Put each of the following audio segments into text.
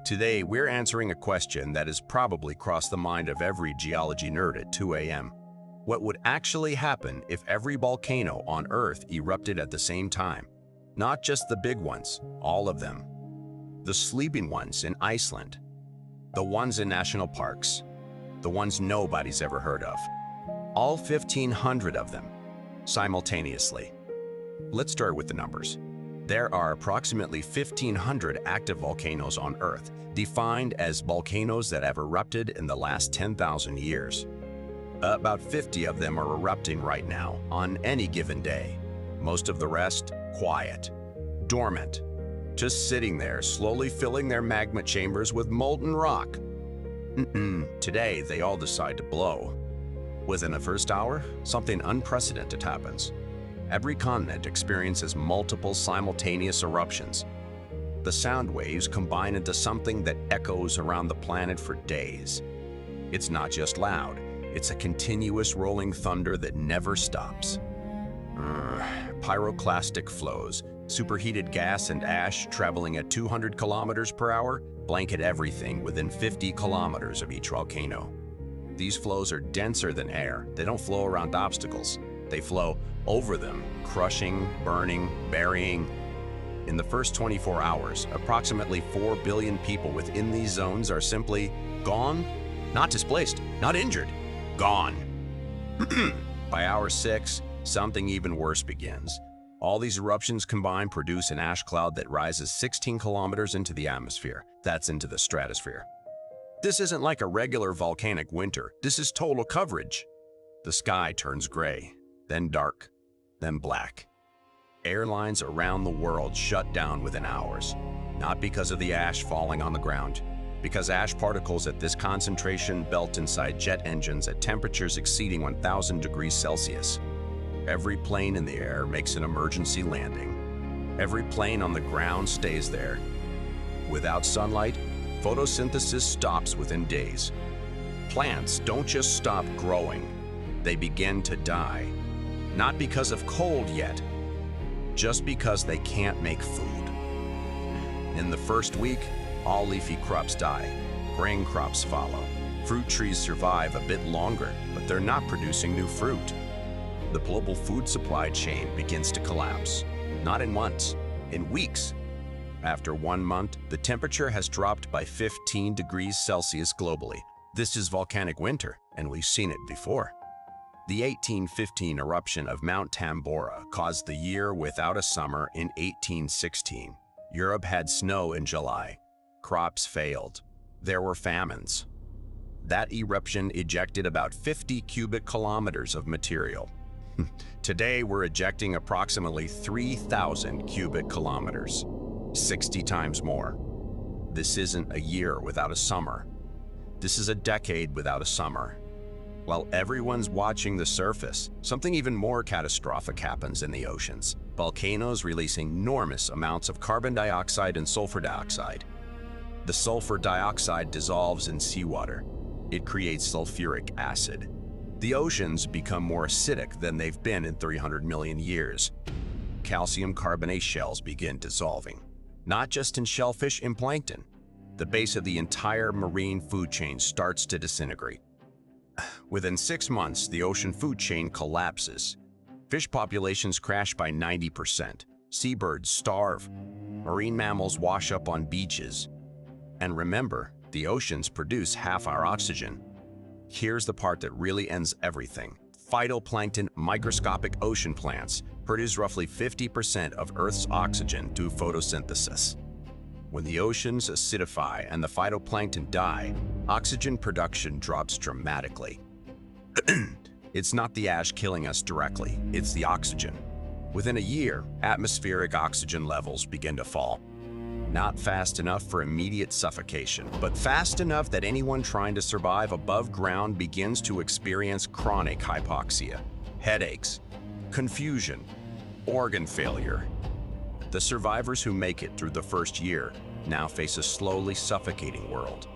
Today, we're answering a question that has probably crossed the mind of every geology nerd at 2 a.m. What would actually happen if every volcano on Earth erupted at the same time? Not just the big ones, all of them. The sleeping ones in Iceland, the ones in national parks, the ones nobody's ever heard of. All 1,500 of them, simultaneously. Let's start with the numbers. There are approximately 1,500 active volcanoes on Earth, defined as volcanoes that have erupted in the last 10,000 years. About 50 of them are erupting right now, on any given day. Most of the rest, quiet, dormant, just sitting there, slowly filling their magma chambers with molten rock. Today, they all decide to blow. Within the first hour, something unprecedented happens. Every continent experiences multiple simultaneous eruptions. The sound waves combine into something that echoes around the planet for days. It's not just loud, it's a continuous rolling thunder that never stops. Pyroclastic flows, superheated gas and ash traveling at 200 kilometers per hour, blanket everything within 50 kilometers of each volcano. These flows are denser than air. They don't flow around obstacles. They flow over them, crushing, burning, burying. In the first 24 hours, approximately 4 billion people within these zones are simply gone, not displaced, not injured, gone. By hour 6, something even worse begins. All these eruptions combined produce an ash cloud that rises 16 kilometers into the atmosphere. That's into the stratosphere. This isn't like a regular volcanic winter. This is total coverage. The sky turns gray, then dark, then black. Airlines around the world shut down within hours, not because of the ash falling on the ground, because ash particles at this concentration melt inside jet engines at temperatures exceeding 1,000 degrees Celsius. Every plane in the air makes an emergency landing. Every plane on the ground stays there. Without sunlight, photosynthesis stops within days. Plants don't just stop growing, they begin to die. Not because of cold yet, just because they can't make food. In the first week, all leafy crops die. Grain crops follow. Fruit trees survive a bit longer, but they're not producing new fruit. The global food supply chain begins to collapse. Not in months, in weeks. After 1 month, the temperature has dropped by 15 degrees Celsius globally. This is volcanic winter, and we've seen it before. The 1815 eruption of Mount Tambora caused the year without a summer in 1816. Europe had snow in July. Crops failed. There were famines. That eruption ejected about 50 cubic kilometers of material. Today, we're ejecting approximately 3,000 cubic kilometers, 60 times more. This isn't a year without a summer. This is a decade without a summer. While everyone's watching the surface, something even more catastrophic happens in the oceans. Volcanoes release enormous amounts of carbon dioxide and sulfur dioxide. The sulfur dioxide dissolves in seawater. It creates sulfuric acid. The oceans become more acidic than they've been in 300 million years. Calcium carbonate shells begin dissolving, not just in shellfish and plankton. The base of the entire marine food chain starts to disintegrate. Within 6 months, the ocean food chain collapses. Fish populations crash by 90%. Seabirds starve. Marine mammals wash up on beaches. And remember, the oceans produce half our oxygen. Here's the part that really ends everything. Phytoplankton, microscopic ocean plants, produce roughly 50% of Earth's oxygen through photosynthesis. When the oceans acidify and the phytoplankton die, oxygen production drops dramatically. It's not the ash killing us directly, it's the oxygen. Within a year, atmospheric oxygen levels begin to fall. Not fast enough for immediate suffocation, but fast enough that anyone trying to survive above ground begins to experience chronic hypoxia, headaches, confusion, organ failure. The survivors who make it through the first year now face a slowly suffocating world.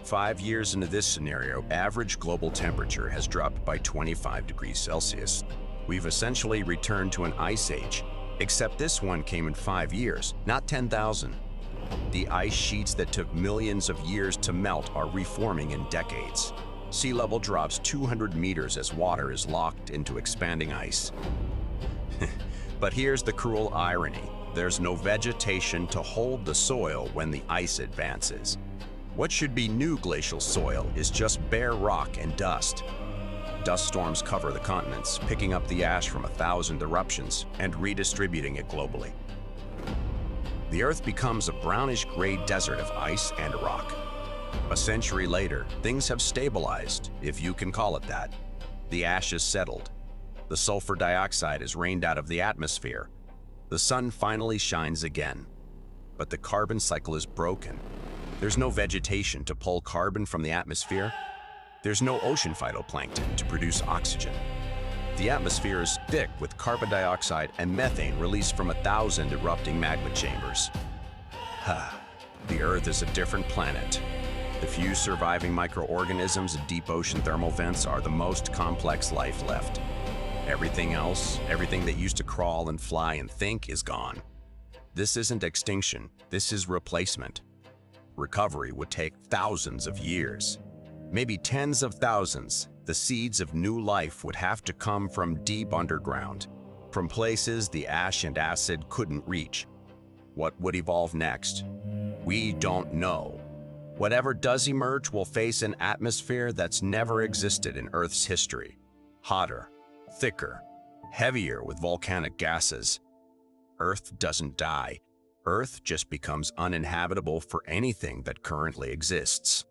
5 years into this scenario, average global temperature has dropped by 25 degrees Celsius. We've essentially returned to an ice age, except this one came in 5 years, not 10,000. The ice sheets that took millions of years to melt are reforming in decades. Sea level drops 200 meters as water is locked into expanding ice. But here's the cruel irony. There's no vegetation to hold the soil when the ice advances. What should be new glacial soil is just bare rock and dust. Dust storms cover the continents, picking up the ash from 1,000 eruptions and redistributing it globally. The Earth becomes a brownish-gray desert of ice and rock. A century later, things have stabilized, if you can call it that. The ash is settled. The sulfur dioxide is rained out of the atmosphere. The sun finally shines again. But the carbon cycle is broken. There's no vegetation to pull carbon from the atmosphere. There's no ocean phytoplankton to produce oxygen. The atmosphere is thick with carbon dioxide and methane released from 1,000 erupting magma chambers. The Earth is a different planet. The few surviving microorganisms and deep ocean thermal vents are the most complex life left. Everything else, everything that used to crawl and fly and think, is gone. This isn't extinction, this is replacement. Recovery would take thousands of years. Maybe tens of thousands. The seeds of new life would have to come from deep underground, from places the ash and acid couldn't reach. What would evolve next? We don't know. Whatever does emerge will face an atmosphere that's never existed in Earth's history. Hotter, thicker, heavier with volcanic gases. Earth doesn't die. Earth just becomes uninhabitable for anything that currently exists.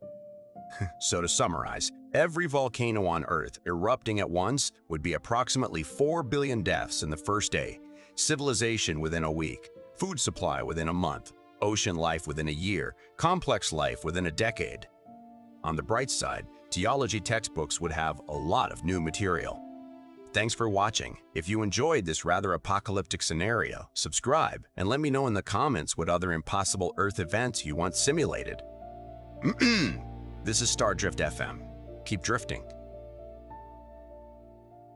So to summarize, every volcano on Earth erupting at once would be approximately 4 billion deaths in the first day, civilization within a week, food supply within a month, ocean life within a year, complex life within a decade. On the bright side, geology textbooks would have a lot of new material. Thanks for watching. If you enjoyed this rather apocalyptic scenario, subscribe and let me know in the comments what other impossible Earth events you want simulated. This is Stardrift FM. Keep drifting.